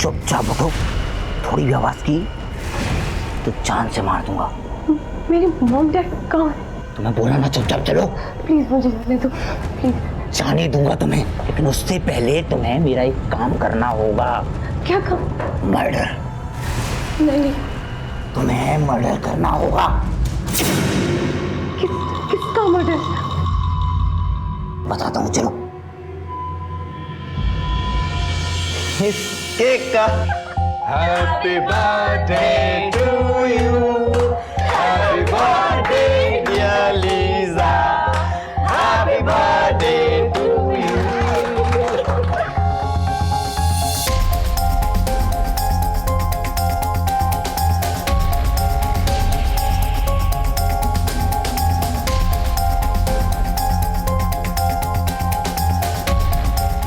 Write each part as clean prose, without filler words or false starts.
चुपचाप उठो, थोड़ी भी आवाज की तो जान से मार दूंगा। मेरी मॉम डैड कहाँ है? तुम्हें बोला ना चुपचाप चलो। प्लीज मुझे जाने दो, प्लीज। जाने दूंगा तुम्हें, लेकिन उससे पहले तुम्हें मेरा एक काम करना होगा। क्या काम? मर्डर। नहीं। तुम्हें मर्डर करना होगा। किसका मर्डर? बताता हूँ, चलो। केक का happy birthday to you, happy birthday dear Lisa, happy birthday to you.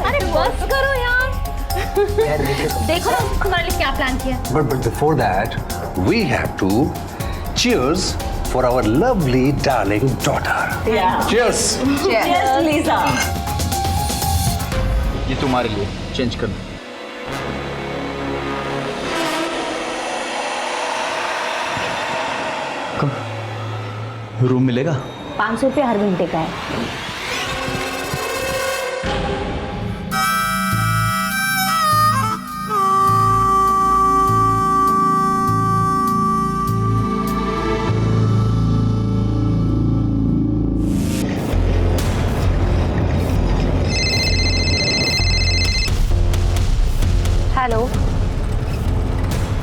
अरे बस करो यार। देखो ना हमारे लिए क्या प्लान किया। But before that, we have to cheers for our lovely darling daughter. Yeah. Cheers. Cheers, Lisa. ये तुम्हारे लिए चेंज कर दो। रूम मिलेगा? 500 रुपये हर घंटे का है। हेलो।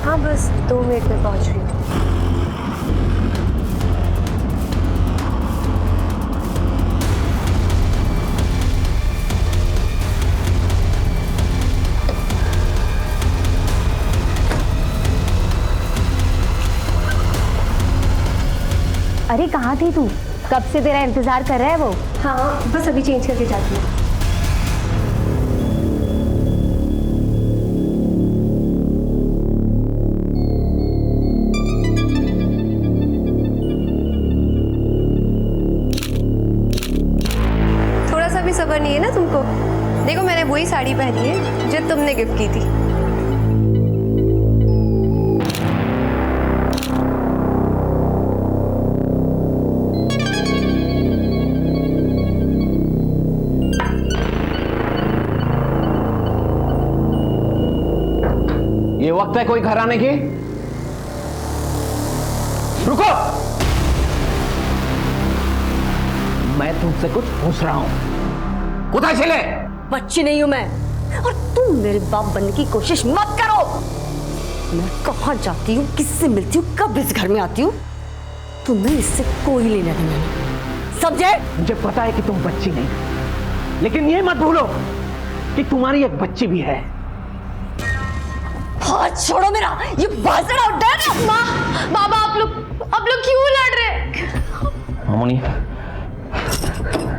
हाँ बस 2 मिनट में पहुंच रही हूँ। अरे कहाँ थी तू? कब से तेरा इंतजार कर रहा है वो। हाँ बस अभी चेंज करके जाती हूँ। थोड़ा सा भी सब्र नहीं है ना तुमको? देखो मैंने वही साड़ी पहनी है जो तुमने गिफ्ट की थी। ये वक्त है कोई घर आने की? रुको, मैं तुमसे कुछ पूछ रहा हूं। कुत्ता चले? बच्ची नहीं हूं मैं, और तुम मेरे बाप बनने की कोशिश मत करो। मैं कहां जाती हूँ, किससे मिलती हूँ, कब इस घर में आती हूँ, तुम्हें इससे कोई लेना देना नहीं, समझे? मुझे पता है कि तुम बच्ची नहीं, लेकिन ये मत भूलो कि तुम्हारी एक बच्ची भी है। हाथ छोड़ो मेरा, ये बाजरा उड्डा। माँ, बाबा आप लोग क्यों लड़ रहे? मामूनी,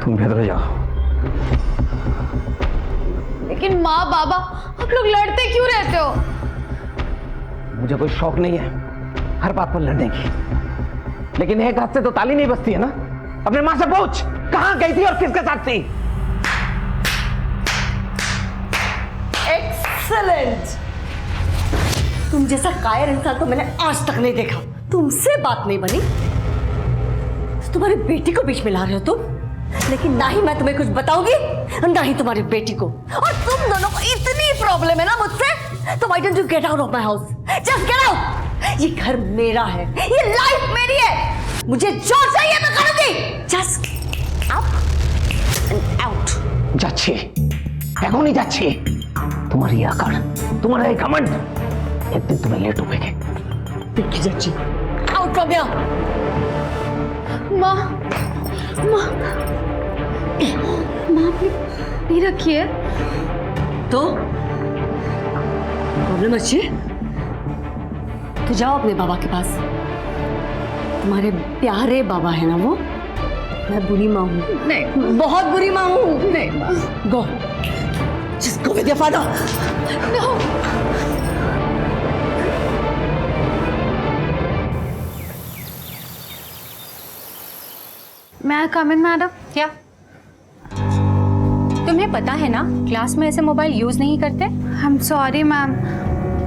तुम भीतर जाओ। लेकिन माँ बाबा आप लोग लड़ते क्यों रहते हो? मुझे कोई शौक नहीं है हर बात पर लड़ने की, लेकिन एक हाथ से तो ताली नहीं बजती है ना। अपने माँ से पूछ कहाँ गई थी और किसके साथ थी। एक्सेलेंट। तुम जैसा कायर इंसान तो मैंने आज तक नहीं देखा। तुमसे बात नहीं बनी, तुम्हारी बेटी को बीच में ला रहे हो तुम। लेकिन ना ही मैं तुम्हें कुछ बताऊंगी, ना ही तुम्हारी बेटी को। और तुम दोनों को इतनी प्रॉब्लम है ना मुझसे, तो why don't you get out of my house? Just get out. ये घर मेरा है, ये लाइफ मेरी है, मुझे जो चाहिए मैं करूंगी। Just up and out. যাচ্ছে এখনই যাচ্ছে। तुम्हारी आकर, तुम्हारा एक घमंड एक दिन तुम्हें लेट उठेंगे। देखी जाची, आउट फ्रॉम हियर। माँ माँ माँ आपने नहीं रखी है तो प्रॉब्लम अच्छी? तो जाओ अपने बाबा के पास, तुम्हारे प्यारे बाबा है ना वो। मैं बुरी माँ हूँ? नहीं, बहुत बुरी माँ हूँ। नहीं माँ। Go, just go with your father. No. मैं कम इन मैडम? क्या तुम्हें पता है ना क्लास में ऐसे मोबाइल यूज नहीं करते? I am sorry ma'am,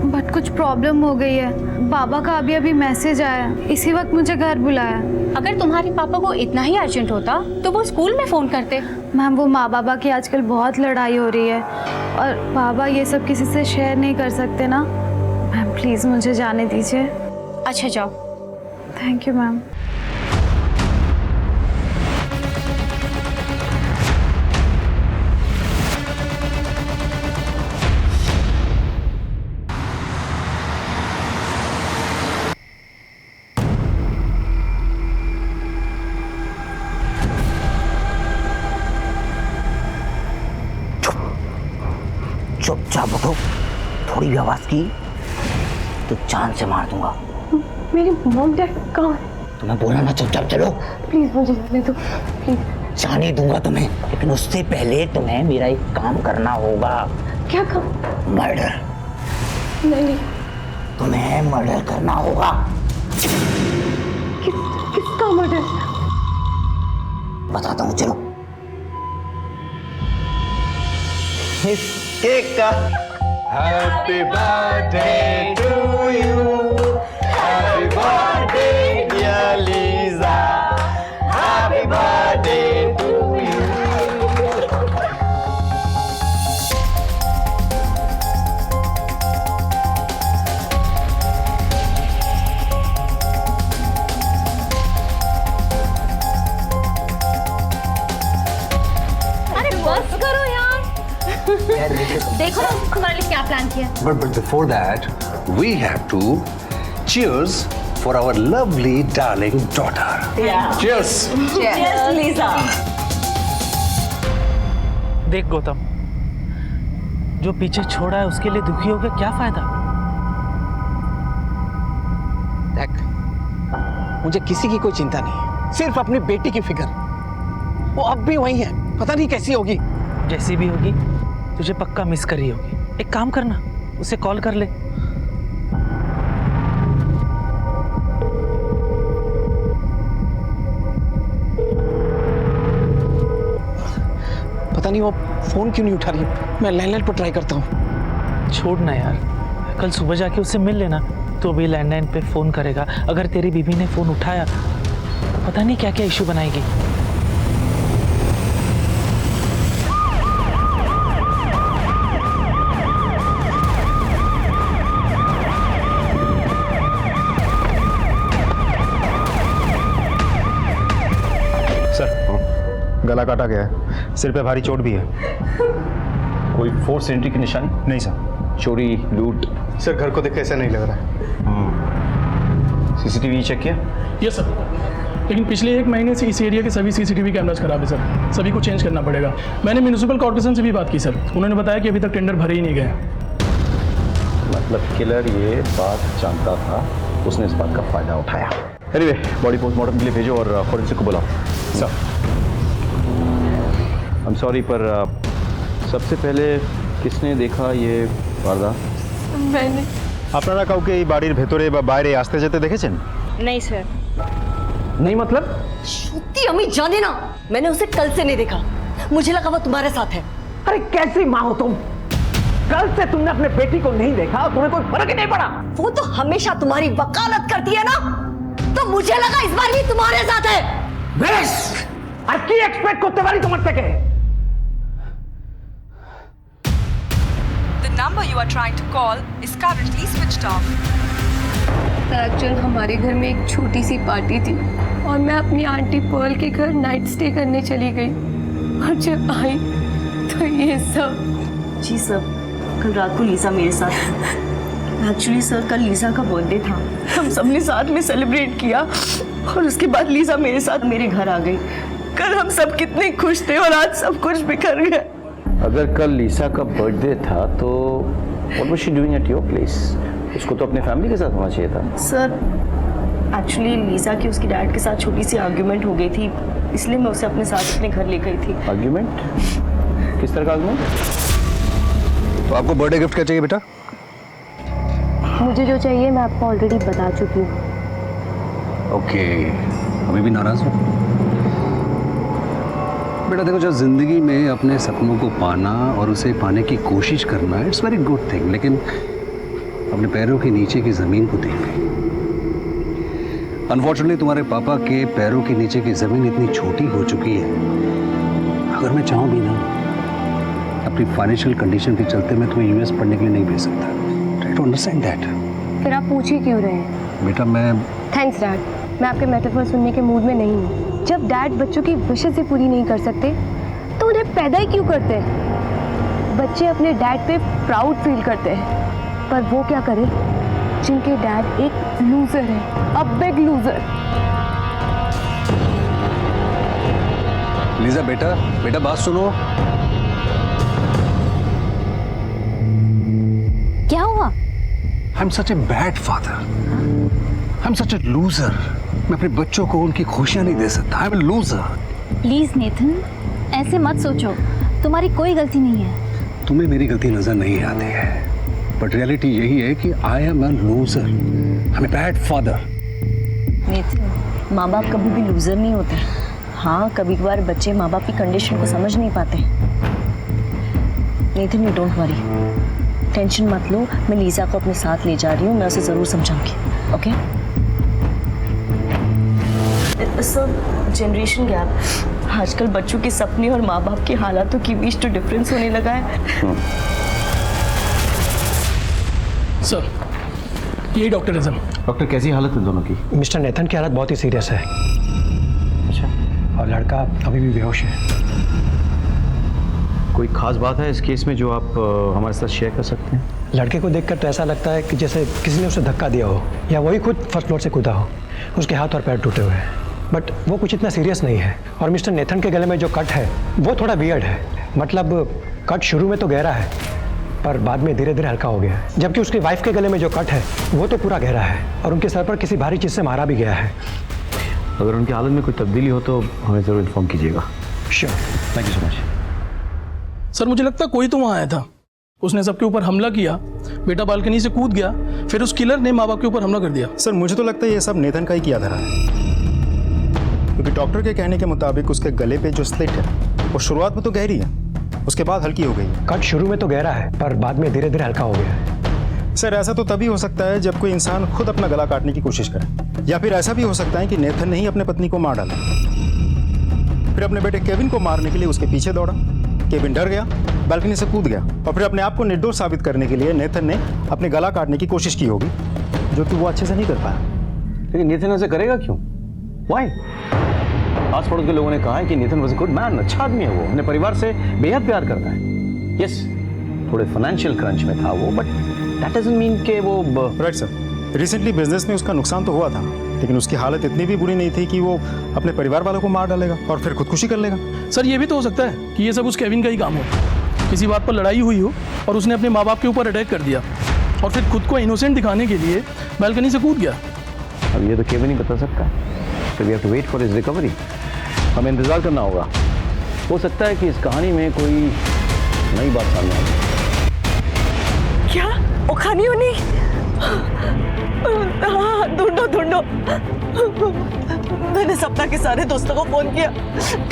but कुछ प्रॉब्लम हो गई है। बाबा का अभी अभी मैसेज आया, इसी वक्त मुझे घर बुलाया। अगर तुम्हारे पापा को इतना ही अर्जेंट होता तो वो स्कूल में फ़ोन करते। मैम वो माँ बाबा की आजकल बहुत लड़ाई हो रही है और बाबा ये सब किसी से शेयर नहीं कर सकते ना। मैम प्लीज़ मुझे जाने दीजिए। अच्छा जाओ। Thank you ma'am. चुपचाप उठो, थोड़ी भी आवाज की तो जान से मार दूंगा। मेरी मॉम डैड कहाँ है? तुम्हें बोला ना चुपचाप चलो। प्लीज मुझे जाने दो प्लीज। जाने दूंगा तुम्हें, लेकिन उससे पहले तुम्हें मेरा एक काम करना होगा। क्या काम? मर्डर। नहीं। तुम्हें मर्डर करना होगा। किसका मर्डर? बताता हूँ चलो। केक का Happy birthday to you. Happy birthday dear Lisa. Happy birthday to you. अरे बस करो यार। देखो ना तुम्हारे लिए क्या प्लान किया। But before that, we have to cheers for our lovely darling daughter. Cheers. Cheers, Lisa. देख गौतम, जो पीछे छोड़ा है उसके लिए दुखी होकर क्या फायदा। देख, मुझे किसी की कोई चिंता नहीं, सिर्फ अपनी बेटी की फिक्र। वो अब भी वही है, पता नहीं कैसी होगी। जैसी भी होगी तुझे पक्का मिस कर रही होगी। एक काम करना, उसे कॉल कर ले। पता नहीं वो फोन क्यों नहीं उठा रही। मैं लैंडलाइन पर ट्राई करता हूँ। छोड़ ना यार, कल सुबह जाके उससे मिल लेना। तो अभी लैंडलाइन पे फोन करेगा, अगर तेरी बीबी ने फोन उठाया तो पता नहीं क्या क्या इशू बनाएगी। गला काटा गया है, सिर पे भारी चोट भी है। कोई फोर्स एंट्री की निशानी? नहीं सर। चोरी लूट? सर घर को देख के ऐसा नहीं लग रहा है। सीसीटीवी चेक किया? यस सर, लेकिन पिछले 1 महीने से इस एरिया के सभी सीसीटीवी कैमराज खराब है सर। सभी को चेंज करना पड़ेगा। मैंने म्यूनिसिपल कॉर्पोरेशन से भी बात की सर, उन्होंने बताया कि अभी तक टेंडर भरे ही नहीं गए। मतलब किलर ये बात जानता था, उसने इस बात का फायदा उठाया। एनीवे, बॉडी पोस्टमार्टम के लिए भेजो और फॉरेंसिक को बुलाओ। सर आई एम सॉरी, पर सबसे पहले किसने देखा ये वारदात? मैंने। আপনারা কাউকে এই বাড়ির ভেতরে বা বাইরে আসতে যেতে দেখেছেন? नहीं सर। नहीं मतलब? सत्ती अम्मी जाने ना, मैंने उसे कल से नहीं देखा। मुझे लगा वो तुम्हारे साथ है। अरे कैसी माँ हो तुम? कल से तुमने अपने बेटी को नहीं देखा और तुम्हें कोई फर्क ही नहीं पड़ा। वो तो हमेशा तुम्हारी वकालत करती है ना, तो मुझे लगा इस बार भी तुम्हारे साथ है। बेस আর কি এক্সপেক্ট করতে পারি তোমার থেকে? The number you are trying to call is currently switched off. Actually हमारे घर में एक छोटी सी पार्टी थी और मैं अपनी आंटी पर्ल के घर नाइट स्टे करने चली गई और जब आई तो ये सब। जी सर, कल रात को लीसा मेरे साथ थी। एक्चुअली सर कल लीसा का बर्थडे था, हम सबने साथ में सेलिब्रेट किया और उसके बाद लीसा मेरे साथ मेरे घर आ गई। कल हम सब कितने खुश थे और आज सब कुछ बिखर गया। अगर कल लीसा का बर्थडे था तो what was she doing at your place? उसको तो अपने फैमिली के साथ होना चाहिए था। सर एक्चुअली लीसा की उसकी डैड के साथ छोटी सी आर्ग्यूमेंट हो गई थी, इसलिए मैं उसे अपने साथ अपने घर ले गई थी। आर्ग्यूमेंट? किस तरह का आर्ग्यूमेंट? तो आपको बर्थडे गिफ्ट क्या चाहिए बेटा? मुझे जो चाहिए मैं आपको ऑलरेडी बता चुकी हूँ। ओके, अभी भी नाराज हो? बेटा देखो, जब जिंदगी में अपने सपनों को पाना और उसे पाने की कोशिश करना इट्स वेरी गुड थिंग, लेकिन अपने पैरों के नीचे की जमीन को देख गई। अनफॉर्चुनेटली तुम्हारे पापा के पैरों के नीचे की जमीन इतनी छोटी हो चुकी है, अगर मैं चाहूँ भी ना, अपनी फाइनेंशियल कंडीशन के चलते मैं तुम्हें यूएस पढ़ने के लिए नहीं भेज सकता। Try to understand that. फिर आप पूछ ही क्यों रहे हैं? बेटा मैं थैंक्स डैड, मैं आपके मेटाफर सुनने के मूड में नहीं हूँ। जब डैड बच्चों की विशेष ही पूरी नहीं कर सकते तो उन्हें पैदा ही क्यों करते हैं? बच्चे अपने डैड पे प्राउड फील करते हैं, पर वो क्या करें जिनके डैड एक लूजर है, अ बिग लूजर। लीजा बेटा, बेटा बात सुनो। क्या हुआ? I am such a bad father, I am such a loser. मैं अपने बच्चों को उनकी खुशियां नहीं दे सकता। I am a loser. Please Nathan, ऐसे मत सोचो, तुम्हारी कोई गलती नहीं है। तुम्हें मेरी गलती नजर नहीं आती है, बट रियलिटी यही है कि I am a loser, I am a bad father. Nathan, माँ बाप कभी भी लूजर नहीं होते। हाँ, कभी कभार बच्चे माँ बाप की कंडीशन को समझ नहीं पाते। Nathan, you don't worry, tension मत लो। मैं लीजा को अपने साथ ले जा रही हूँ, मैं उसे ज़रूर समझाऊंगी। ओके? सब जनरेशन गैप, आजकल बच्चों के सपने और माँ बाप के हालातों के बीच तो डिफरेंस होने लगा है। सर, यही डॉक्टर है सर। डॉक्टर, कैसी हालत है दोनों की? मिस्टर नेथन की हालत बहुत ही सीरियस है। अच्छा। और लड़का अभी भी बेहोश है। कोई खास बात है इस केस में जो आप हमारे साथ शेयर कर सकते हैं? लड़के को देखकर तो ऐसा लगता है कि जैसे किसी ने उसे धक्का दिया हो या वही खुद फर्स्ट फ्लोर से कूदा हो। उसके हाथ और पैर टूटे हुए हैं, बट वो कुछ इतना सीरियस नहीं है। और मिस्टर नेथन के गले में जो कट है वो थोड़ा वियर्ड है। मतलब कट शुरू में तो गहरा है, पर बाद में धीरे धीरे हल्का हो गया है। जबकि उसकी वाइफ के गले में जो कट है वो तो पूरा गहरा है और उनके सर पर किसी भारी चीज़ से मारा भी गया है। अगर उनकी हालत में कोई तब्दीली हो तो हमें ज़रूर इन्फॉर्म कीजिएगा। Sure, thank you so much. Sir, मुझे लगता है कोई तो वहाँ आया था, उसने सबके ऊपर हमला किया, बेटा बालकनी से कूद गया, फिर उस किलर ने माँ बाप के ऊपर हमला कर दिया। सर, मुझे तो लगता है ये सब नेथन का ही किया धरा है, क्योंकि डॉक्टर के कहने के मुताबिक उसके गले पे जो स्लिट है वो शुरुआत में तो गहरी है, उसके बाद हल्की हो गई है। कट शुरू में तो गहरा है, पर बाद में धीरे धीरे हल्का हो गया है। सर, ऐसा तो तभी हो सकता है जब कोई इंसान खुद अपना गला काटने की कोशिश करे, या फिर ऐसा भी हो सकता है कि नेथन ने ही अपने पत्नी को मार डाला, फिर अपने बेटे केविन को मारने के लिए उसके पीछे दौड़ा। केविन डर गया, बालकनी से कूद गया, और फिर अपने आप को निर्दोष साबित करने के लिए नेथन ने अपने गला काटने की कोशिश की होगी, जो कि वो अच्छे से नहीं कर पाया। लेकिन नेथन ऐसे करेगा क्यों? व्हाई? आस पड़ोस के लोगों ने कहा है कि Nathan was a good man, अच्छा आदमी है वो, अपने परिवार से बेहद प्यार करता है। यस, थोड़े फाइनेंशियल क्रंच में था वो, बट दैट डजंट मीन कि वो राइट सर, रिसेंटली बिजनेस में उसका नुकसान तो हुआ था, लेकिन उसकी हालत इतनी भी बुरी नहीं थी कि वो अपने परिवार वालों को मार डालेगा और फिर खुदकुशी कर लेगा। सर, ये भी तो हो सकता है कि ये सब उस केविन का ही काम हो, किसी बात पर लड़ाई हुई हो और उसने अपने माँ बाप के ऊपर अटैक कर दिया और फिर खुद को इनोसेंट दिखाने के लिए बालकनी से कूद गया। अब ये तो केविन ही बता सकता है, so we have to wait for his recovery। हमें इंतजार करना होगा, हो सकता है कि इस कहानी में कोई नई बात सामने आए। क्या? वो खानी होनी? हाँ, ढूंढो ढूंढो। मैंने सपना के सारे दोस्तों को फोन किया,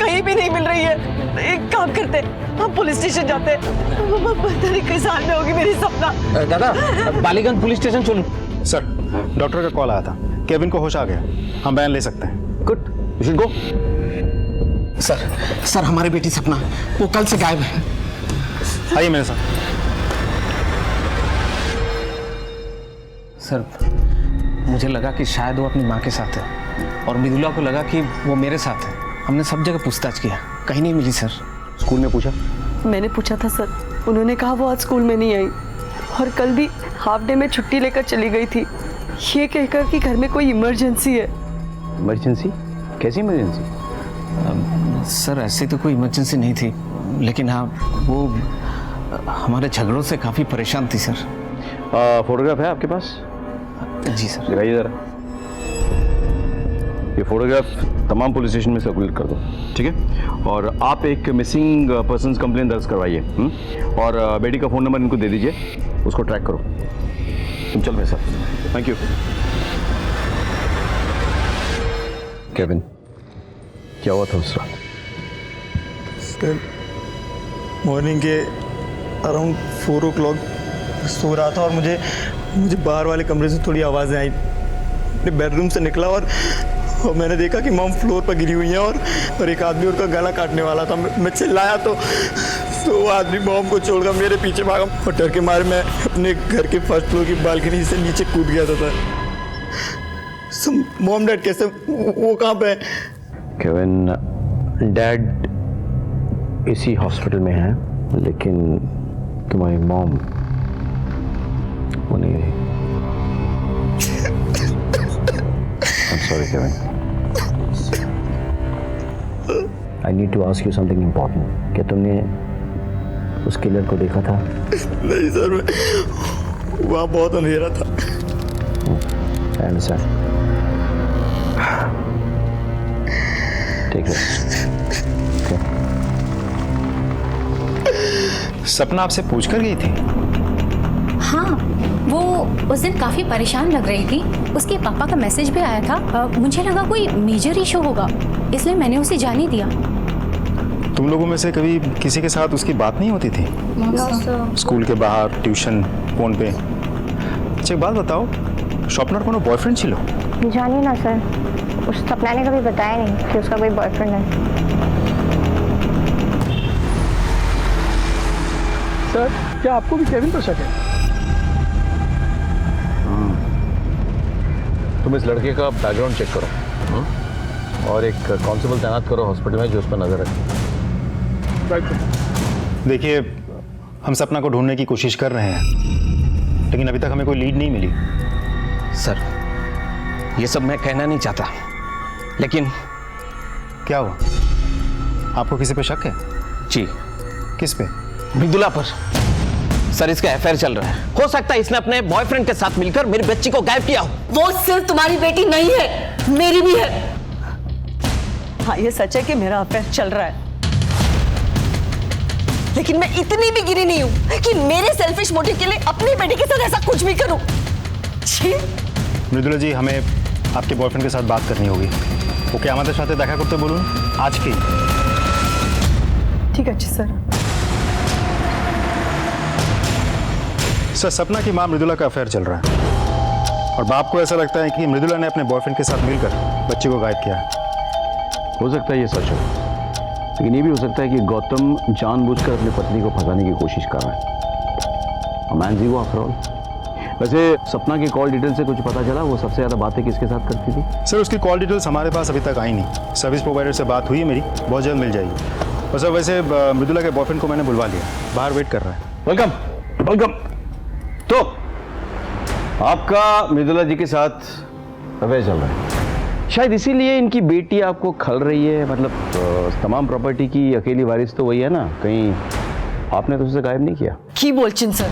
कहीं भी नहीं मिल रही है। एक काम करते, हम पुलिस स्टेशन जाते। पता नहीं किस हाल में होगी मेरी सपना। दादा, बालीगंज पुलिस स्टेशन चलो। सर, डॉक्टर का कॉल आया था, केविन को होश आ गया, हम बयान ले सकते हैं। Good, you should go. Sir, हमारी बेटी सपना वो कल से गायब है। आइए मेरे साथ। सर, मुझे लगा कि शायद वो अपनी माँ के साथ है और मृदुला को लगा कि वो मेरे साथ है। हमने सब जगह पूछताछ किया, कहीं नहीं मिली सर। स्कूल में पूछा? मैंने पूछा था सर, उन्होंने कहा वो आज स्कूल में नहीं आई और कल भी हाफ डे में छुट्टी लेकर चली गई थी, ये कहकर कि घर में कोई इमरजेंसी है। इमरजेंसी? कैसी इमरजेंसी? सर, ऐसी तो कोई इमरजेंसी नहीं थी, लेकिन हाँ, वो हमारे झगड़ों से काफ़ी परेशान थी सर। फोटोग्राफ है आपके पास? जी सर। दिखाइए जरा। ये फोटोग्राफ तमाम पुलिस स्टेशन में सर्कुलेट कर दो, ठीक है? और आप एक मिसिंग पर्सन्स कंप्लेन दर्ज करवाइए, और बेटी का फ़ोन नंबर इनको दे दीजिए, उसको ट्रैक करो। तुम चल मेरे साथ। Thank you. केविन, क्या हुआ था उस रात? सर, मॉर्निंग के अराउंड 4 o'clock सो रहा था और मुझे मुझे बाहर वाले कमरे से थोड़ी आवाज़ें आई। अपने बेडरूम से निकला और मैंने देखा कि मॉम फ्लोर पर गिरी हुई हैं और एक आदमी उनका गला काटने वाला था। मैं चिल्लाया तो वो आदमी मॉम को छोड़कर मेरे पीछे भागा और डर के मारे मैं अपने घर के फर्स्ट फ्लोर की बालकनी से नीचे कूद गया था। मॉम डैड कैसे, वो कहाँ पे है? केविन, डैड इसी हॉस्पिटल में है, लेकिन तुम्हारी मॉम वो नहीं रही। I'm sorry, Kevin. I need to ask you something important. क्या तुमने उस किलर को देखा था? नहीं सर, वहाँ बहुत अंधेरा था। I understand. Take it. सपना आपसे पूछकर गई थी? हाँ, वो उस दिन काफी परेशान लग रही थी। उसके पापा का मैसेज भी आया था। मुझे लगा कोई मेजर इशू होगा, इसलिए मैंने उसे जाने दिया। तुम लोगों में से कभी किसी के साथ उसकी बात नहीं होती थी? स्कूल के बाहर, ट्यूशन, फोन पे? अच्छा एक बात बताओ, स्वप्नार कोनो बॉयफ्रेंड छिलो? जानिए ना सर, उस सपना ने कभी बताया नहीं कि उसका कोई बॉयफ्रेंड है। सर, क्या आपको भी केविन पर शक है? तुम इस लड़के का बैकग्राउंड चेक करो और एक कांस्टेबल तैनात करो हॉस्पिटल में जो उस पर नजर रखे। देखिए, हम सपना को ढूंढने की कोशिश कर रहे हैं, लेकिन अभी तक हमें कोई लीड नहीं मिली। सर, ये सब मैं कहना नहीं चाहता, लेकिन क्या हुआ? आपको किसी पे शक है? जी। किस पे? मृदुला पर। सर, इसका अफेयर चल रहा है। हो सकता है इसने अपने बॉयफ्रेंड के साथ मिलकर मेरी बच्ची को गायब किया हो। वो सिर्फ तुम्हारी बेटी नहीं है, मेरी भी है। हाँ, ये सच है कि मेरा अफेयर चल रहा है, लेकिन मैं इतनी भी गिरी नहीं हूं कि मेरे सेल्फिश मोटिव के लिए अपनी बेटी के साथ ऐसा कुछ भी करूं। मृदुला जी, हमें आपके बॉयफ्रेंड के साथ बात करनी होगी। वो क्या हमारे साथ দেখা করতে বলুন आज की। ठीक है सर। सर, सपना की मां मृदुला का अफेयर चल रहा है और बाप को ऐसा लगता है कि मृदुला ने अपने बॉयफ्रेंड के साथ मिलकर बच्चे को गायब किया है। हो सकता है ये सच हो, लेकिन ये भी हो सकता है कि गौतम जानबूझकर अपनी पत्नी को फंसाने की कोशिश कर रहा है। मैन जी वो आफ्टर ऑल। वैसे सपना की कॉल डिटेल से कुछ पता चला? वो सबसे ज्यादा बातें किसके साथ करती थी? सर, उसकी कॉल डिटेल्स हमारे पास अभी तक आई नहीं। सर्विस प्रोवाइडर से बात हुई है मेरी, बहुत जल्द मिल जाएगी। और सर, वैसे मृदुला के बॉयफ्रेंड को मैंने बुलवा लिया, बाहर वेट कर रहा है। Welcome welcome. तो आपका मृदुला जी के साथ अफेयर चल रहा है, शायद इसीलिए इनकी बेटी आपको खल रही है। मतलब तमाम प्रॉपर्टी की अकेली वारिस तो वही है ना, कहीं आपने तो उसे गायब नहीं किया? की बोलचिन सर,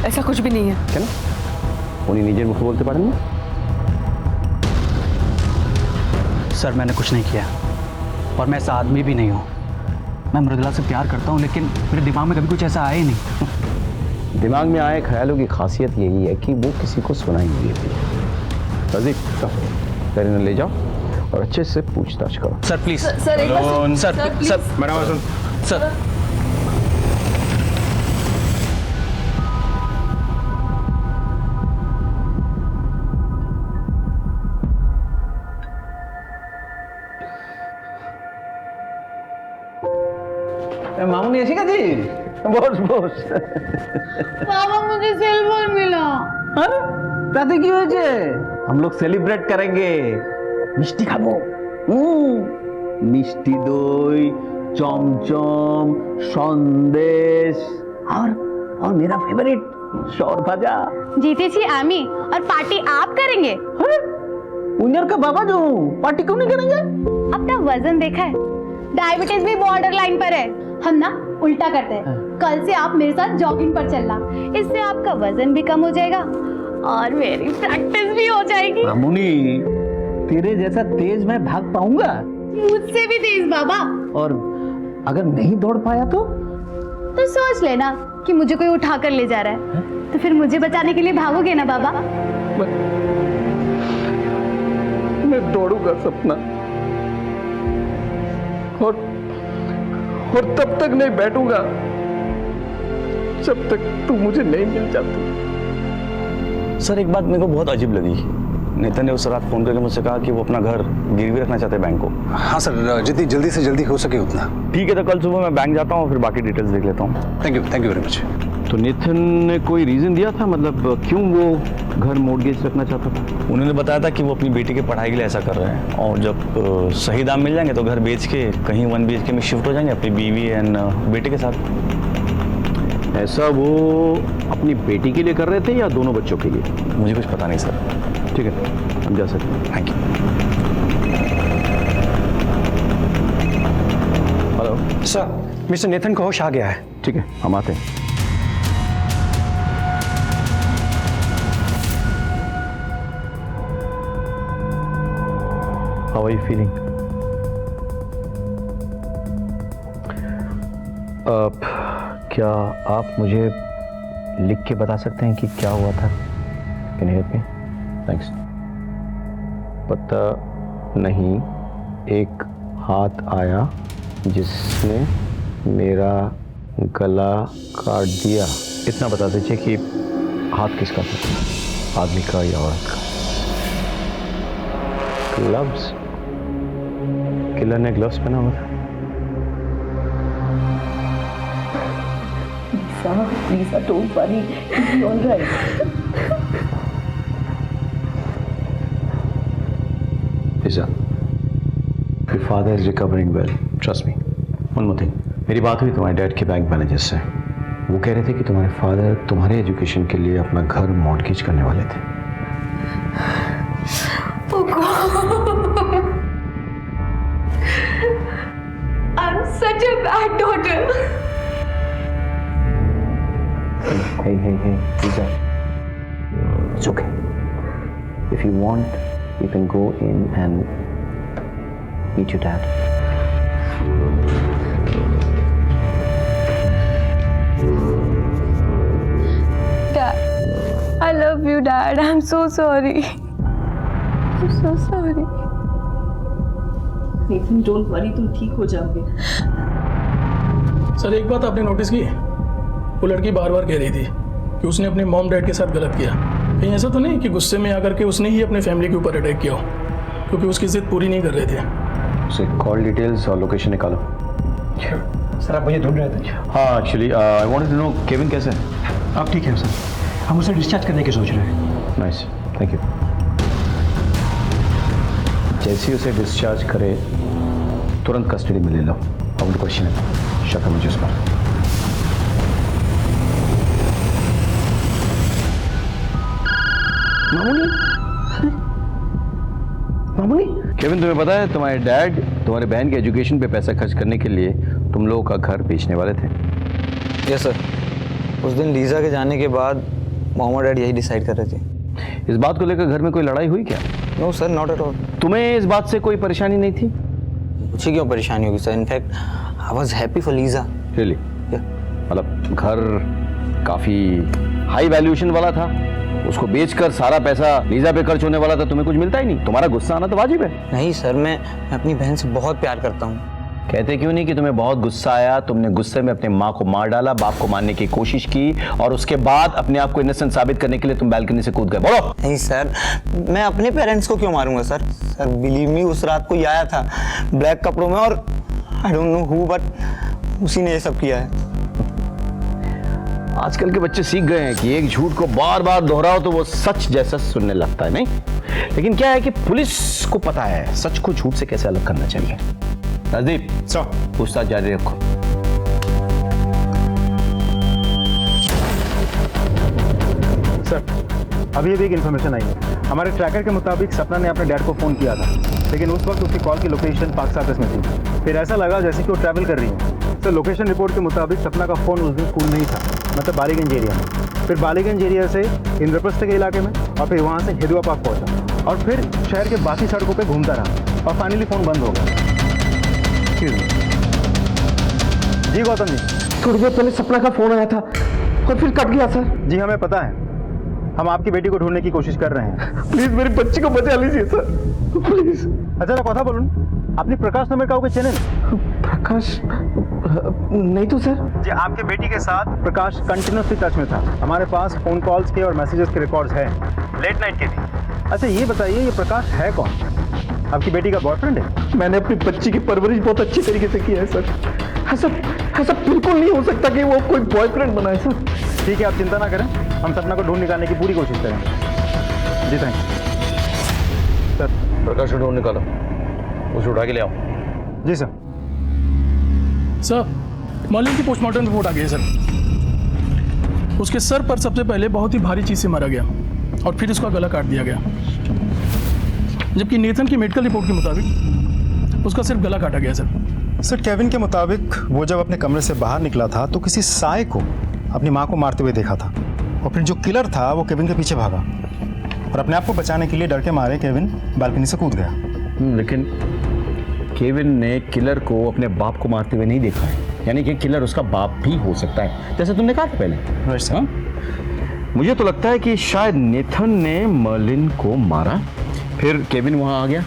ऐसा कुछ भी नहीं है। क्या ना उन्हीं निजे मुख बोलते पारे ना? सर, मैंने कुछ नहीं किया और मैं ऐसा आदमी भी नहीं हूँ। मैं मृदुला से प्यार करता हूँ, लेकिन मेरे दिमाग में कभी कुछ ऐसा आया ही नहीं। दिमाग में आए ख्यालों की खासियत यही है कि वो किसी को सुनाई नहीं देती। रजीक, ले जाओ और अच्छे से पूछताछ करो। Sir please. सर एक बार सर, मेरा बात सुन। सर, मामूनी ऐसी का जी बोस बोस पापा, मुझे सेल फोन मिला। তাতে কি হয়েছে? हम लोग सेलिब्रेट करेंगे। मिष्टी खाबो। मिष्टी दई, चमचम, संदेश और मेरा फेवरेट शौर भाजा। जीतेছি আমি और पार्टी आप करेंगे। उन्नर का बाबा जो पार्टी क्यों नहीं करेंगे? अपना वजन देखा है? डायबिटीज भी बॉर्डर लाइन पर है। हम ना उल्टा करते हैं। कल से आप मेरे साथ जॉगिंग पर चलना, इससे आपका वजन भी कम हो जाएगा और मेरी प्रैक्टिस भी हो जाएगी। मामूनी, तेरे जैसा तेज मैं भाग पाऊंगा? मुझसे भी तेज बाबा। और अगर नहीं दौड़ पाया तो सोच लेना कि मुझे कोई उठा कर ले जा रहा है, तो फिर मुझे बचाने के लिए भागोगे ना बाबा? मैं दौड़ूंगा सपना, और तब तक नहीं बैठूंगा जब तक तू मुझे नहीं मिल जाती। सर एक बात मेरे को बहुत अजीब लगी। नेतन ने उस रात फोन करके मुझसे कहा कि वो अपना घर गिरवी रखना चाहते हैं बैंक को। हाँ सर, जितनी जल्दी से जल्दी हो सके उतना। ठीक है, तो कल सुबह मैं बैंक जाता हूँ, फिर बाकी डिटेल्स देख लेता हूँ। Thank you very much. तो नेथन ने कोई रीज़न दिया था, मतलब क्यों वो घर मॉर्गेज रखना चाहता था? उन्होंने बताया था कि वो अपनी बेटी की पढ़ाई के लिए ऐसा कर रहे हैं, और जब सही दाम मिल जाएंगे तो घर बेच के कहीं 1 BHK में शिफ्ट हो जाएंगे अपनी बीवी एंड बेटे के साथ। ऐसा वो अपनी बेटी के लिए कर रहे थे या दोनों बच्चों के लिए? मुझे कुछ पता नहीं सर। ठीक है, हम जा सकते हैं। Thank you. Hello sir, mister Nathan को होश आ गया है। ठीक है, हम आते हैं। How are you feeling? क्या आप मुझे लिख के बता सकते हैं कि क्या हुआ था? Can you help me? Thanks. पता नहीं, एक हाथ आया जिसने मेरा गला काट दिया। इतना बता दीजिए कि हाथ किसका था, आदमी का या औरत का? ग्लव्स? किलर ने ग्लव्स पहना हुआ था। Lisa, don't worry. It'll be all right. Lisa, your father is recovering well. Trust me. One more thing. मेरी बात हुई तुम्हारे डैड के बैंक मैनेजर से। वो कह रहे थे कि तुम्हारे फादर तुम्हारे एजुकेशन के लिए अपना घर मॉर्गेज करने वाले थे। Oh God. I'm such a bad daughter. Hey, Lisa. It's okay. If you want, you can go in and meet your dad. Dad, I love you, Dad. I'm so sorry. I'm so sorry. Nathan, don't worry, तुम ठीक हो जाओगे। Sir एक बात आपने notice की, वो लड़की बार बार कह रही थी कि उसने अपने मॉम डैड के साथ गलत किया। कहीं ऐसा तो नहीं कि गुस्से में आकर के उसने ही अपने फैमिली के ऊपर अटैक किया हो, क्योंकि उसकी जिद पूरी नहीं कर रहे थे। उसे कॉल डिटेल्स और लोकेशन निकालो। सर आप मुझे ढूंढ रहे थे? हाँ, actually I wanted to know Kevin कैसे है? आप ठीक है सर, हम उसे डिस्चार्ज करने की सोच रहे हैं। Nice, thank you. जैसे ही उसे डिस्चार्ज करे तुरंत कस्टडी में ले लो। अब क्वेश्चन है, शक है मुझे उस पर। मामूनी, केविन तुम्हें पता है तुम्हारे डैड तुम्हारे बहन के एजुकेशन पे पैसा खर्च करने के लिए तुम लोगों का घर बेचने वाले थे? यस सर, उस दिन लीजा के जाने के बाद मॉम और डैड यही डिसाइड कर रहे थे। इस बात को लेकर घर में कोई लड़ाई हुई क्या? No sir, not at all. तुम्हें इस बात से कोई परेशानी नहीं थी? मुझे क्यों परेशानी होगी sir, in fact I was happy for Lisa. Really? मतलब घर काफी हाई वैल्यूएशन वाला था, उसको बेचकर सारा पैसा लीजा पे खर्च होने वाला था, तुम्हें कुछ मिलता ही नहीं। तुम्हारा गुस्सा आना तो वाजिब है। नहीं सर, मैं अपनी बहन से बहुत प्यार करता हूँ। कहते क्यों नहीं कि तुम्हें बहुत गुस्सा आया, तुमने गुस्से में अपने माँ को मार डाला, बाप को मारने की कोशिश की, और उसके बाद अपने आप को इनोसेंट साबित करने के लिए तुम बालकनी से कूद गए। बोलो। नहीं सर, मैं अपने पेरेंट्स को क्यों मारूंगा सर? सर बिलीव मी, उस रात कोई आया था ब्लैक कपड़ों में, और I don't know who, but उसी ने ये सब किया है। आजकल के बच्चे सीख गए हैं कि एक झूठ को बार बार दोहराओ तो वो सच जैसा सुनने लगता है, नहीं? लेकिन क्या है कि पुलिस को पता है सच को झूठ से कैसे अलग करना चाहिए। राजदीप, पूछताछ जारी रखो। सर, अभी एक इन्फॉर्मेशन आई है। हमारे ट्रैकर के मुताबिक सपना ने अपने डैड को फ़ोन किया था, लेकिन उस वक्त उसकी कॉल की लोकेशन पाक साकस में थी। फिर ऐसा लगा जैसे कि वो ट्रैवल कर रही है। सर, लोकेशन रिपोर्ट के मुताबिक सपना का फ़ोन उस दिन स्कूल में ही था, मतलब बालीगंज एरिया में। फिर बालीगंज एरिया से इंद्रप्रस्थ के इलाके में, और फिर वहाँ से हिदुआ पार्क पहुँचा, और फिर शहर के बाकी सड़कों पर घूमता रहा, और फाइनली फ़ोन बंद हो गया। जी गौतम जी, थोड़ी देर पहले सपना का फोन आया था और फिर कट गया सर। जी हमें पता है, हम आपकी बेटी को ढूंढने की कोशिश कर रहे हैं। प्लीज मेरी बच्ची को बचा लीजिए सर, प्लीज। अच्छा कथा बोलूं, अपनी प्रकाश नामेर काउके চেনেন? प्रकाश? नहीं तो सर। जी आपके बेटी के साथ प्रकाश कंटिन्यूसली टच में था। हमारे पास फोन कॉल्स के और मैसेजेस के रिकॉर्ड्स हैं, लेट नाइट के भी। अच्छा ये बताइए, ये प्रकाश है कौन? आपकी बेटी का बॉयफ्रेंड है? मैंने अपनी बच्ची की परवरिश बहुत अच्छी तरीके से की है सर। ऐसा बिल्कुल नहीं हो सकता कि वो कोई बॉयफ्रेंड बनाए सर। ठीक है, आप चिंता ना करें, हम सपना को ढूंढ निकालने की पूरी कोशिश करेंगे। जी थैंक यू सर। प्रकाश को ढूंढ निकालो, उसे उठा के ले आओ। जी सर। सर मर्लिन की पोस्टमार्टम रिपोर्ट आ गई है सर। उसके सर पर सबसे पहले बहुत ही भारी चीज से मारा गया और फिर उसका गला काट दिया गया, जबकि नेथन की मेडिकल रिपोर्ट के मुताबिक उसका सिर्फ गला काटा गया सर। केविन के मुताबिक वो जब अपने कमरे से बाहर निकला था तो किसी साय को अपनी माँ को मारते हुए देखा था, और फिर जो किलर था वो केविन के पीछे भागा और अपने आप को बचाने के लिए डर के मारे केविन बालकनी से कूद गया। लेकिन केविन ने किलर को अपने बाप को मारते हुए नहीं देखा है, यानी कि किलर उसका बाप भी हो सकता है, जैसे तुमने कहा था पहले। हाँ? मुझे तो लगता है कि शायद नेथन ने मर्लिन को मारा, फिर केविन वहां आ गया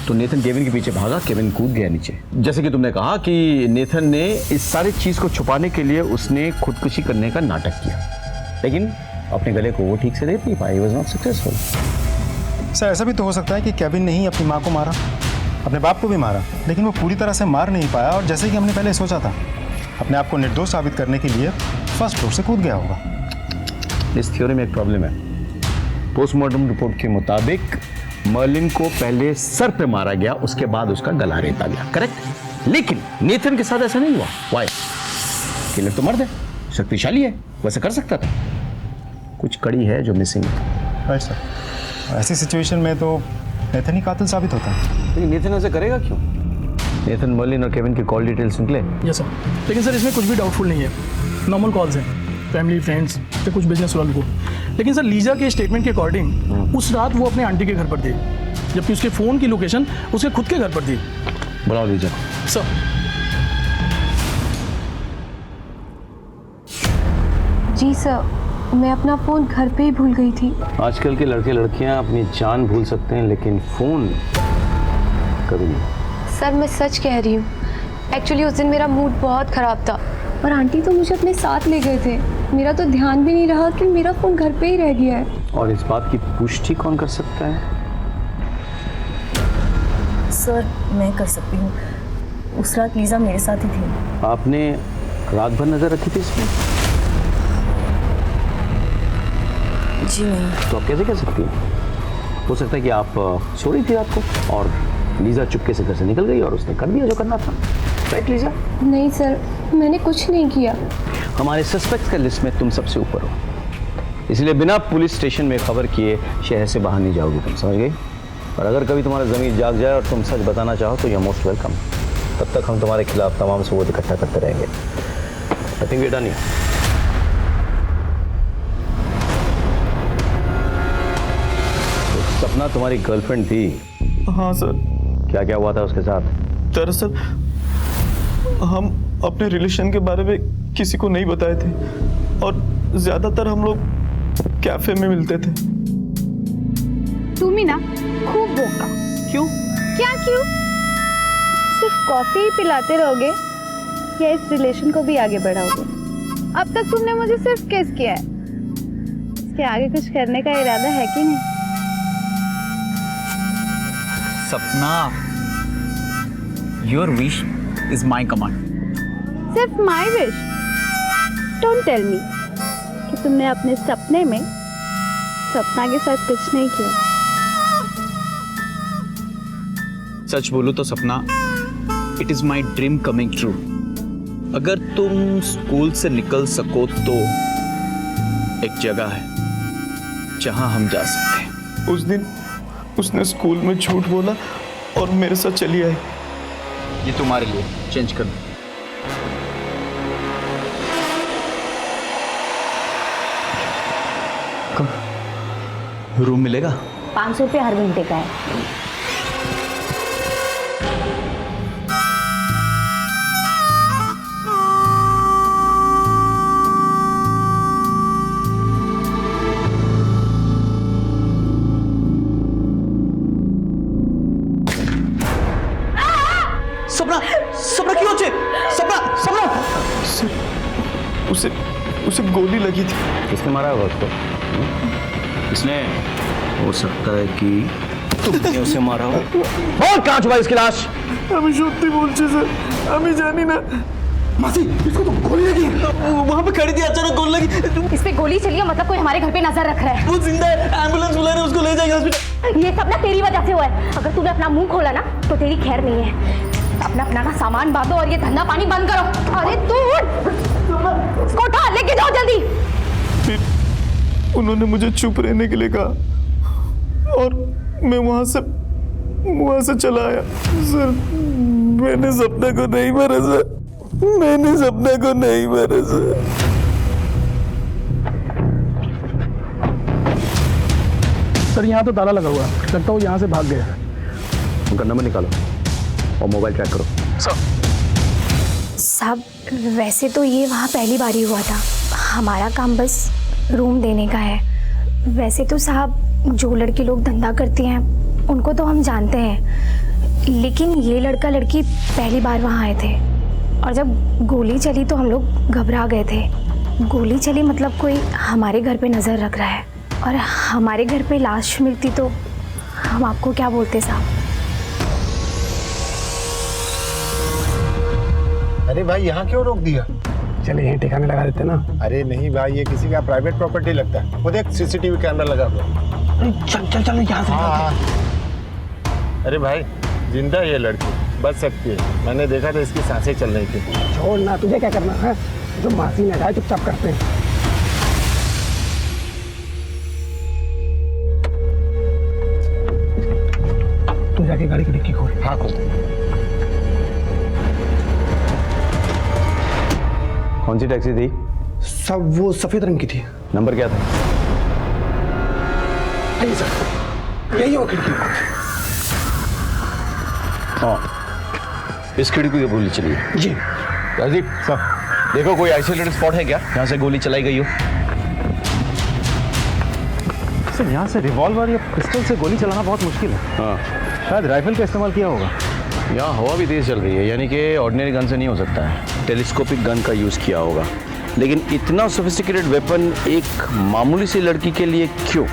तो नेथन केविन के पीछे भागा, केविन कूद गया नीचे। जैसे कि तुमने कहा कि नेथन ने इस सारी चीज को छुपाने के लिए उसने खुदकुशी करने का नाटक किया, लेकिन अपने गले को वो ठीक से देख नहीं पाया। He was not successful. Sir ऐसा भी तो हो सकता है कि केविन ने ही अपनी माँ को मारा, अपने बाप को भी मारा, लेकिन वो पूरी तरह से मार नहीं पाया, और जैसे कि हमने पहले सोचा था अपने आप को निर्दोष साबित करने के लिए फर्स्ट फ्लोर से कूद गया होगा। इस थ्योरी में एक प्रॉब्लम है। पोस्टमार्टम रिपोर्ट के मुताबिक मर्लिन को पहले सर पे मारा गया, उसके बाद उसका गला रेता गया, करेक्ट? लेकिन नेथन के साथ ऐसा नहीं हुआ। व्हाई? किलर तो मर्द है, शक्तिशाली है, वैसे कर सकता था। कुछ कड़ी है जो मिसिंग है। Right sir. ऐसी सिचुएशन में तो नेथन ही कातिल साबित होता है। लेकिन नेथन ऐसा करेगा क्यों? नेथन मर्लिन और केविन की कॉल डिटेल्स निकले। यस सर, लेकिन सर इसमें कुछ भी डाउटफुल नहीं है। नॉर्मल कॉल्स हैं, फैमिली फ्रेंड्स या कुछ बिजनेस वालों को। लेकिन सर लीजा के स्टेटमेंट के अकॉर्डिंग उस रात वो अपने आंटी के घर पर थी, जबकि उसके फ़ोन की लोकेशन उसके खुद के घर पर थी। बुलाओ लीजा। सर। जी सर, मैं अपना फ़ोन घर पे ही भूल गई थी। आजकल के लड़के लड़कियां अपनी जान भूल सकते हैं, लेकिन फ़ोन कभी नहीं। सर मैं सच कह रही हूँ, एक्चुअली उस दिन मेरा मूड बहुत ख़राब था और आंटी तो मुझे अपने साथ ले गए थे। मेरा तो ध्यान भी नहीं रहा कि मेरा फ़ोन घर पे ही रह गया है। और इस बात की पुष्टि कौन कर सकता है? सर मैं कर सकती हूँ, उस रात लीजा मेरे साथ ही थी। आपने रात भर नजर रखी थी इसमें? जी नहीं। तो आप कैसे कह सकती हैं? हो सकता है कि आप सो रही थी रात को और लीजा चुपके से घर से निकल गई और उसने कर दिया जो करना था। Right Lisa? नहीं सर, मैंने कुछ नहीं किया। हमारे सस्पेक्ट्स का लिस्ट में तुम सबसे ऊपर हो, इसलिए बिना पुलिस स्टेशन में खबर किए शहर से बाहर नहीं जाओगी, तुम समझ गई? और अगर कभी तुम्हारा ज़मीर जाग जाए और तुम सच बताना चाहो तो यू आर मोस्ट वेलकम। तब तक हम तुम्हारे खिलाफ तमाम सबूत इकट्ठा करते रहेंगे। I think we done here. Sapna तुम्हारी गर्लफ्रेंड थी? हाँ सर। क्या क्या हुआ था उसके साथ? दरअसल हम अपने रिलेशन के बारे में किसी को नहीं बताए थे और ज्यादातर हम लोग कैफे में मिलते थे। तुम ही ना खूब बोका। क्यों? क्या क्यों? सिर्फ कॉफी ही पिलाते रहोगे या इस रिलेशन को भी आगे बढ़ाओगे? अब तक तुमने मुझे सिर्फ किस किया है, इसके आगे कुछ करने का इरादा है कि नहीं? Sapna, your wish is my command. सिर्फ my wish? Don't tell me कि तुमने अपने सपने में सपना के साथ कुछ नहीं किया। सच बोलो तो सपना, it is my dream coming true. अगर तुम स्कूल से निकल सको तो एक जगह है जहां हम जा सकते हैं। उस दिन उसने स्कूल में झूठ बोला और मेरे साथ चली आई। ये तुम्हारे लिए, चेंज कर दो। रूम मिलेगा? 500 रुपये हर घंटे का है। सपना सपना क्यों होचे सपना सपना उसे उसे गोली लगी थी। किसने मारा होगा उसको? किसने? हो सकता है कि तुमने उसे मारा हो। और कहाँ छुपा इसकी लाश? আমি সত্যি বলছি স্যার, আমি জানি না। मासी, इसको तो गोली लगी। वहाँ पे खड़ी थी, अचानक गोली लगी। इस पे गोली चली है, मतलब कोई हमारे घर पे नजर रख रहा है। वो जिंदा है, एम्बुलेंस बुला रहे हैं, उसको ले जाएंगे हॉस्पिटल। ये सब ना तेरी वजह से हुआ है। अगर तूने अपना मुंह खोला ना तो तेरी खैर नहीं है। अपना अपना ना सामान बांधो और ये धंधा पानी बंद करो। अरे तू इसको उठा, लेके जाओ जल्दी। फिर उन्होंने मुझे चुप रहने के लिए कहा और मैं वहां से चला आया। सर मैंने सपना को नहीं मारा सर, मैंने सपना को नहीं मारा सर। सर यहाँ तो ताला लगा हुआ है, लगता है वो यहाँ से भाग गया है। उनका नंबर निकालो और मोबाइल ट्रैक करो। साहब वैसे तो ये वहाँ पहली बार ही हुआ था, हमारा काम बस रूम देने का है। वैसे तो साहब जो लड़के लोग धंधा करती हैं उनको तो हम जानते हैं, लेकिन ये लड़का लड़की पहली बार वहाँ आए थे और जब गोली चली तो हम लोग घबरा गए थे। गोली चली मतलब कोई हमारे घर पे नज़र रख रहा है और हमारे घर पे लाश मिलती तो हम आपको क्या बोलते साहब। अरे भाई यहाँ क्यों रोक दिया? चलिए यहीं ठिकाने लगा देते ना। अरे नहीं भाई, ये किसी का प्राइवेट प्रॉपर्टी लगता है। वो देख सीसीटीवी कैमरा लगा हुआ। चल चल चल यहाँ से। अरे भाई जिंदा ये लड़की बच सकती है, मैंने देखा था इसकी सांसें चल रही थी। छोड़ ना, तुझे क्या करना है? जो मासी ने कहा चुपचाप करते हैं। तू जाके गाड़ी की डिक्की खोल। हाँ खोल। कौन सी टैक्सी थी? सब वो सफेद रंग की थी। नंबर क्या था? नहीं सर, यही वो खिड़की। हाँ, इस खिड़की की गोली चली है जी। राजीव सर, देखो कोई आइसोलेटेड स्पॉट है क्या यहाँ से गोली चलाई गई हो? सर यहाँ से रिवॉल्वर या पिस्टल से गोली चलाना बहुत मुश्किल है। हाँ, शायद राइफल का इस्तेमाल किया होगा। यहाँ हवा भी तेज चल रही है, यानी कि ऑर्डिनरी गन से नहीं हो सकता है, टेलीस्कोपिक गन का यूज़ किया होगा। लेकिन इतना सोफिस्टिकेटेड वेपन एक मामूली सी लड़की के लिए क्यों?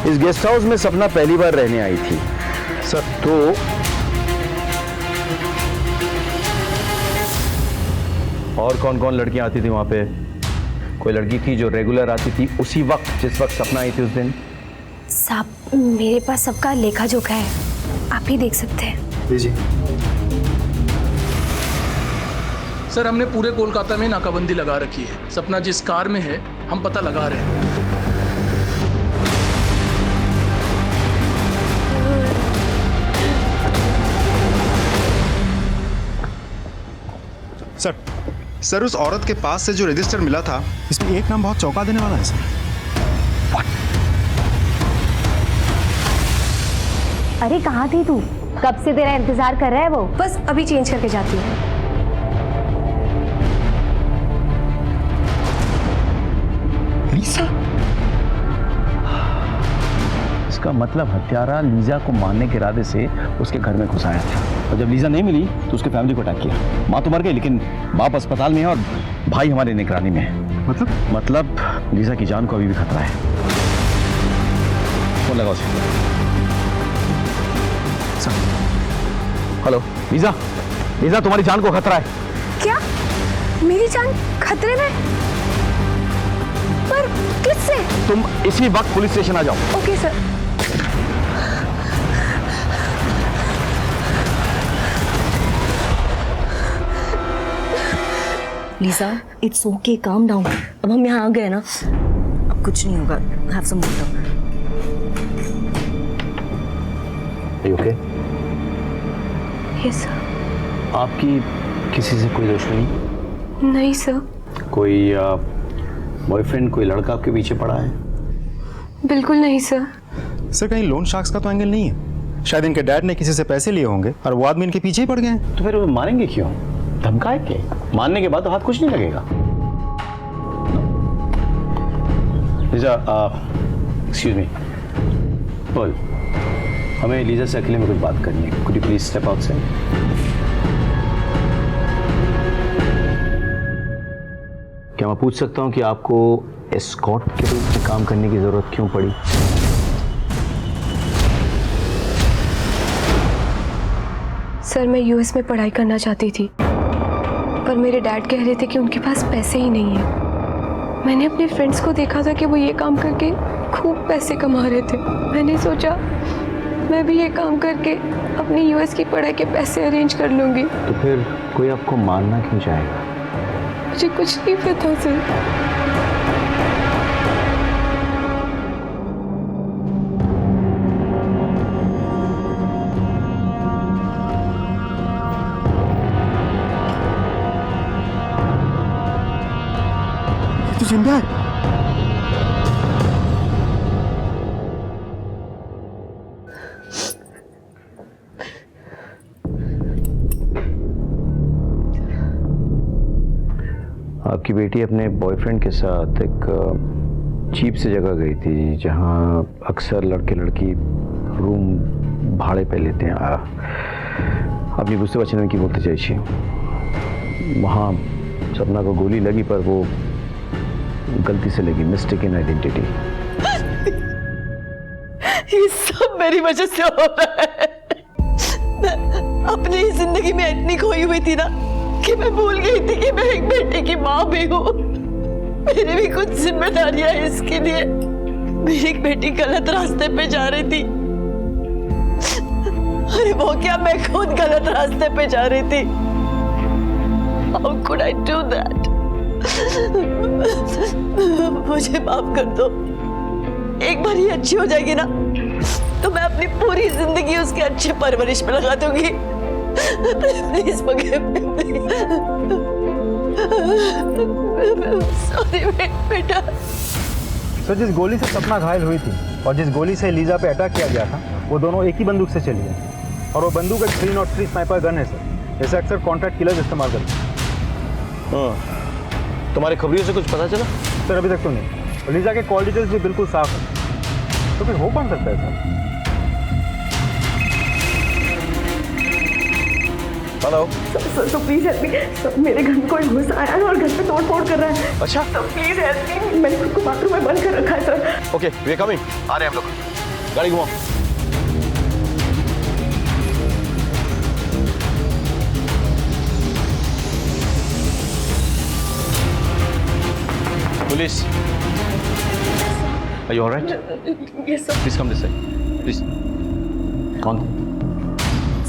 इस गेस्ट हाउस में सपना पहली बार रहने आई थी सर, तो और कौन कौन लड़कियां आती थी वहाँ पे? कोई लड़की थी जो रेगुलर आती थी उसी वक्त जिस वक्त सपना आई थी उस दिन? साहब मेरे पास सबका लेखा जोखा है, आप ही देख सकते हैं। जी सर हमने पूरे कोलकाता में नाकाबंदी लगा रखी है। सपना जिस कार में है हम पता लगा रहे हैं। सर उस औरत के पास से जो रजिस्टर मिला था इसमें एक नाम बहुत चौंका देने वाला है सर। अरे कहाँ थी तू? कब से तेरा इंतजार कर रहा है वो। बस अभी चेंज करके जाती हूँ। लीजा? इसका मतलब हत्यारा लीजा को मारने के इरादे से उसके घर में घुस आया था और जब लीजा नहीं मिली तो उसके फैमिली को अटैक किया। माँ तो मर गई लेकिन बाप अस्पताल में है और भाई हमारे निगरानी में है। मतलब लीजा की जान को अभी भी खतरा है। फोन लगाओ उसे। हेलो लीजा, लीजा तुम्हारी जान को खतरा है। क्या? मेरी जान खतरे में? पर किससे? तुम इसी वक्त पुलिस स्टेशन आ जाओ। Okay sir. Lisa it's okay, calm down. अब हम यहाँ आ गए ना, अब कुछ नहीं होगा। Have some water. Okay? Yes sir. आपकी किसी से कोई दुश्मनी? नहीं सर। कोई बॉयफ्रेंड, कोई लड़का आपके पीछे पड़ा है? बिल्कुल नहीं सर। सर कहीं लोन शार्क्स का तो एंगल नहीं है? शायद इनके डैड ने किसी से पैसे लिए होंगे और वो आदमी इनके पीछे ही पड़ गए हैं। तो फिर वो मारेंगे क्यों? धमकाए के? मारने के बाद तो हाथ कुछ नहीं लगेगा। लीजा, एक्सक्यूज मी, बोल, हमें लीजा से अकेले में कुछ बात करनी है। Could you please step outside? क्या मैं पूछ सकता हूँ कि आपको एस्कॉर्ट के रूप में काम करने की जरूरत क्यों पड़ी? सर मैं यूएस में पढ़ाई करना चाहती थी, पर मेरे डैड कह रहे थे कि उनके पास पैसे ही नहीं है। मैंने अपने फ्रेंड्स को देखा था कि वो ये काम करके खूब पैसे कमा रहे थे। मैंने सोचा मैं भी ये काम करके अपनी यूएस की पढ़ाई के पैसे अरेंज कर लूँगी। तो फिर कोई आपको मारना क्यों चाहेगा? मुझे कुछ नहीं पता सर। तो जिंदा है। आपकी बेटी अपने बॉयफ्रेंड के साथ एक चीप सी जगह गई थी जहां अक्सर लड़के लड़की रूम भाड़े पे लेते हैं। আপনি বুঝতে পারছেন আমি কি বলতে চাইছি। वहाँ सपना को गोली लगी पर वो गलती से लगी, मिस्टेकन आइडेंटिटी। ये सब मेरी वजह से हो रहा है। मैं अपनी जिंदगी में इतनी खोई हुई थी ना कि मैं भूल गई थी कि मैं एक बेटे की माँ भी हूँ। मेरी भी कुछ जिम्मेदारियां हैं इसके लिए। मेरी एक बेटी गलत रास्ते पे जा रही थी। अरे वो क्या, मैं खुद गलत रास्ते पे जा रही थी। How could I do that? मुझे माफ कर दो। एक बार ये अच्छी हो जाएगी ना तो मैं अपनी पूरी जिंदगी उसकी अच्छी परवरिश में लगा दूंगी। Please forgive me, please. Sorry बेटा। सर जिस गोली से सपना घायल हुई थी और जिस गोली से लीजा पे अटैक किया गया था वो दोनों एक ही बंदूक से चली है और वो बंदूक एक 303 स्नाइपर गन है सर, जैसे अक्सर कॉन्ट्रैक्ट किलर्स इस्तेमाल करते हैं। तुम्हारी खबरियों से कुछ पता चला? सर अभी तक तो नहीं। और लीजा के कॉल डिटेल्स भी बिल्कुल साफ है, तो फिर हो कौन सकता है sir? Hello sir please help me. Sir मेरे घर में कोई घुस आया है और घर पे तोड़ फोड़ कर रहा है। अच्छा सर प्लीज हेल्प मी। मैंने खुद को बाथरूम में बंद कर रखा है sir. Okay we are coming, आ रहे हैं हम लोग। गाड़ी घुमाओ। Police, are you all right? Yes sir. Please come this side. Please. कौन?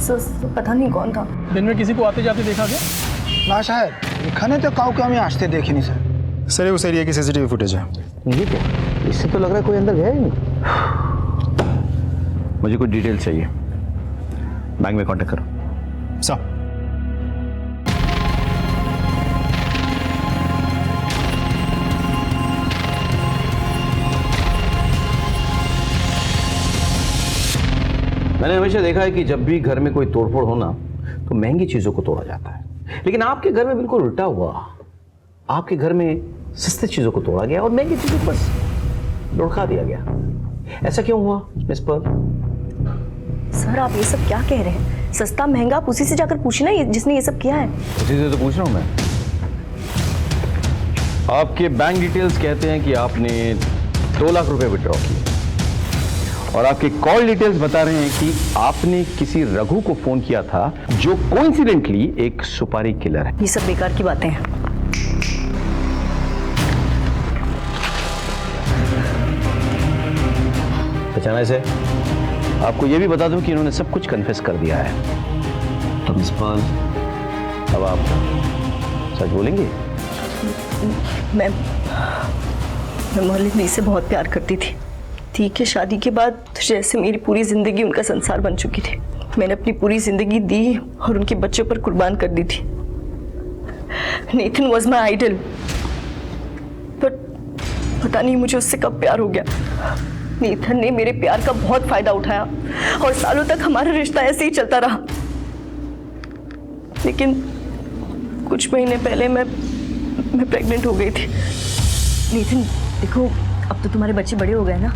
सर पता नहीं कौन था। दिन में किसी को आते जाते देखा क्या? ना शायद एखाने तो काउ के हमें आजते देखे नहीं सर। सर ये उस एरिया की सीसीटीवी फुटेज है। ये क्या? इससे तो लग रहा है कोई अंदर गया ही नहीं। मुझे कुछ डिटेल चाहिए। बैंक में कांटेक्ट करो। सर मैंने हमेशा देखा है कि जब भी घर में कोई तोड़फोड़ हो ना तो महंगी चीजों को तोड़ा जाता है, लेकिन आपके घर में बिल्कुल उल्टा हुआ। आपके घर में सस्ती चीजों को तोड़ा गया और महंगी चीजों को बस लुढ़का दिया गया। ऐसा क्यों हुआ मिस पर्ल? सर आप ये सब क्या कह रहे हैं? सस्ता महंगा आप उसी से जाकर पूछना जिसने ये सब किया है। उसी से तो पूछ रहा हूं मैं। आपके बैंक डिटेल्स कहते हैं कि आपने 2 लाख रुपए विड्रॉ किए और आपके कॉल डिटेल्स बता रहे हैं कि आपने किसी रघु को फोन किया था जो कोइंसिडेंटली एक सुपारी किलर है। ये सब बेकार की बातें हैं। पहचाना इसे? आपको यह भी बता दूं कि इन्होंने सब कुछ कन्फेस कर दिया है। तो मिस पर्ल अब आप सच बोलेंगे? मैं मोहल्ले से बहुत प्यार करती थी। ठीक है, शादी के बाद जैसे मेरी पूरी जिंदगी उनका संसार बन चुकी थी। मैंने अपनी पूरी जिंदगी दी और उनके बच्चों पर कुर्बान कर दी थी। नेथन वॉज माई आइडल, पर पता नहीं मुझे उससे कब प्यार हो गया। नेथन ने मेरे प्यार का बहुत फायदा उठाया और सालों तक हमारा रिश्ता ऐसे ही चलता रहा। लेकिन कुछ महीने पहले मैं प्रेग्नेंट हो गई थी। नेथन देखो, अब तो तुम्हारे बच्चे बड़े हो गए ना।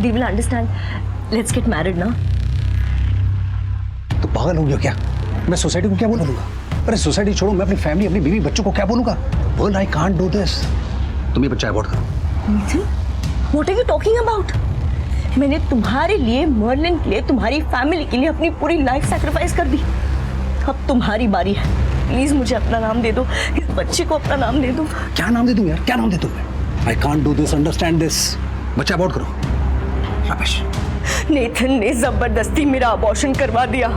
They will understand. Let's get married ना। तो पागल हो गया क्या? मैं सोसाइटी को क्या बोलूंगा? अरे सोसाइटी छोड़ो, मैं अपनी फैमिली, अपनी बीवी बच्चों को क्या बोलूंगा? बोल आई कांट डू दिस। तुम ये बच्चा अबॉर्ट करो। Nitin, what are you talking about? मैंने तुम्हारे लिए, मर्लिन के लिए, तुम्हारी फैमिली के लिए अपनी पूरी लाइफ सैक्रिफाइस कर दी। अब तुम्हारी बारी है। प्लीज मुझे अपना नाम दे दो, इस बच्चे को अपना नाम दे दो। क्या नाम दे दूं यार, क्या नाम दे दूं मैं? I can't do this, understand this. बच्चा अबॉर्ट करो। शाबाश। नेथन ने जबरदस्ती मेरा अबॉर्शन करवा दिया।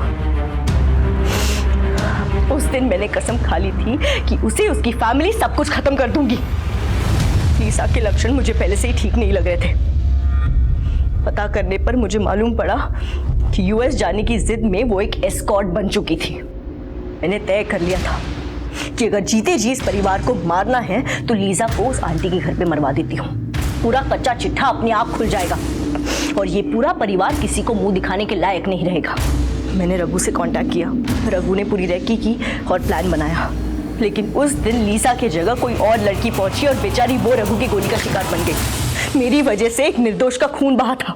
उस दिन मैंने कसम खा ली थी कि उसे, उसकी फैमिली, सब कुछ खत्म कर दूंगी। लीसा के लक्षण मुझे पहले से ही ठीक नहीं लग रहे थे। पता करने पर मुझे मालूम पड़ा कि यूएस जाने की जिद में वो एक एस्कॉर्ट बन चुकी थी। मैंने तय कर लिया था कि अगर जीते जी इस परिवार को मारना है तो लीजा को उस आंटी के घर पे मरवा देती हूँ। पूरा कच्चा चिट्ठा अपने आप खुल जाएगा और ये पूरा परिवार किसी को मुंह दिखाने के लायक नहीं रहेगा। मैंने रघु से कांटेक्ट किया। रघु ने पूरी रेकी की और प्लान बनाया, लेकिन उस दिन लीसा की जगह कोई और लड़की पहुंची और बेचारी वो रघु की गोली का शिकार बन गई। मेरी वजह से एक निर्दोष का खून बहा था।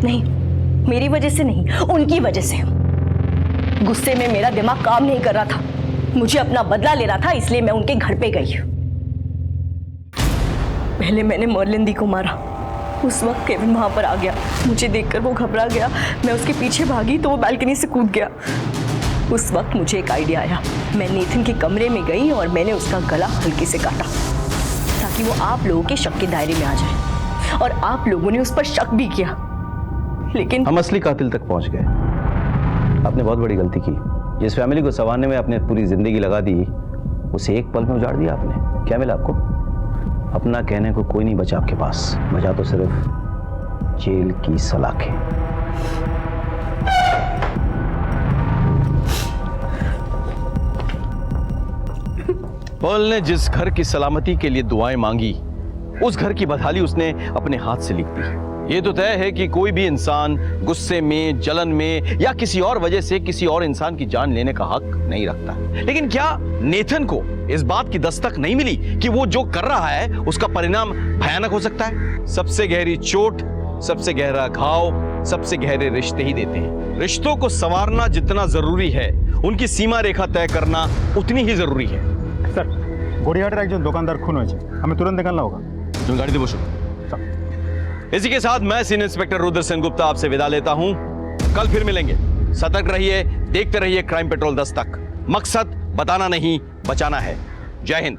नहीं, मेरी वजह से नहीं, उनकी वजह से। गुस्से में मेरा दिमाग काम नहीं कर रहा था। मुझे अपना बदला लेना था, इसलिए मैं उनके घर पे गई। पहले मैंने मर्लिन दी को मारा। उस वक्त केविन वहां पर आ गया। मुझे देखकर वो घबरा गया। मैं उसके पीछे भागी तो वो बालकनी से कूद गया। उस वक्त मुझे एक आइडिया आया। मैं नेथन के कमरे में गई और मैंने उसका गला हल्के से काटा ताकि वो आप लोगों के शक के दायरे में आ जाए, और आप लोगों ने उस पर शक भी किया। लेकिन हम असली कातिल तक पहुंच गए। आपने बहुत बड़ी गलती की। जिस फैमिली को संवारने में आपने पूरी जिंदगी लगा दी, उसे एक पल में उजाड़ दिया आपने। क्या मिला आपको? अपना कहने को कोई नहीं बचा आपके पास। बचा तो सिर्फ जेल की सलाखें। पॉल ने जिस घर की सलामती के लिए दुआएं मांगी, उस घर की बदहाली उसने अपने हाथ से लिख दी। ये तो तय है कि कोई भी इंसान गुस्से में, जलन में या किसी और वजह से किसी और इंसान की जान लेने का हक नहीं रखता। लेकिन क्या नेथन को इस बात की दस्तक नहीं मिली कि वो जो कर रहा है उसका परिणाम भयानक हो सकता है? सबसे गहरी चोट, सबसे गहरा घाव, सबसे गहरे रिश्ते ही देते हैं। रिश्तों को संवारना जितना जरूरी है, उनकी सीमा रेखा तय करना उतनी ही जरूरी है। सर, গড়িয়াহাটের একজন দোকানদার খুন হয়েছে, हमें तुरंत निकलना होगा। तुम गाड़ी दे बसो। इसी के साथ मैं सीनियर इंस्पेक्टर रुद्र सेन गुप्ता आपसे विदा लेता हूं। कल फिर मिलेंगे। सतर्क रहिए, देखते रहिए क्राइम पेट्रोल 10 तक। मकसद बताना नहीं, बचाना है। जय हिंद।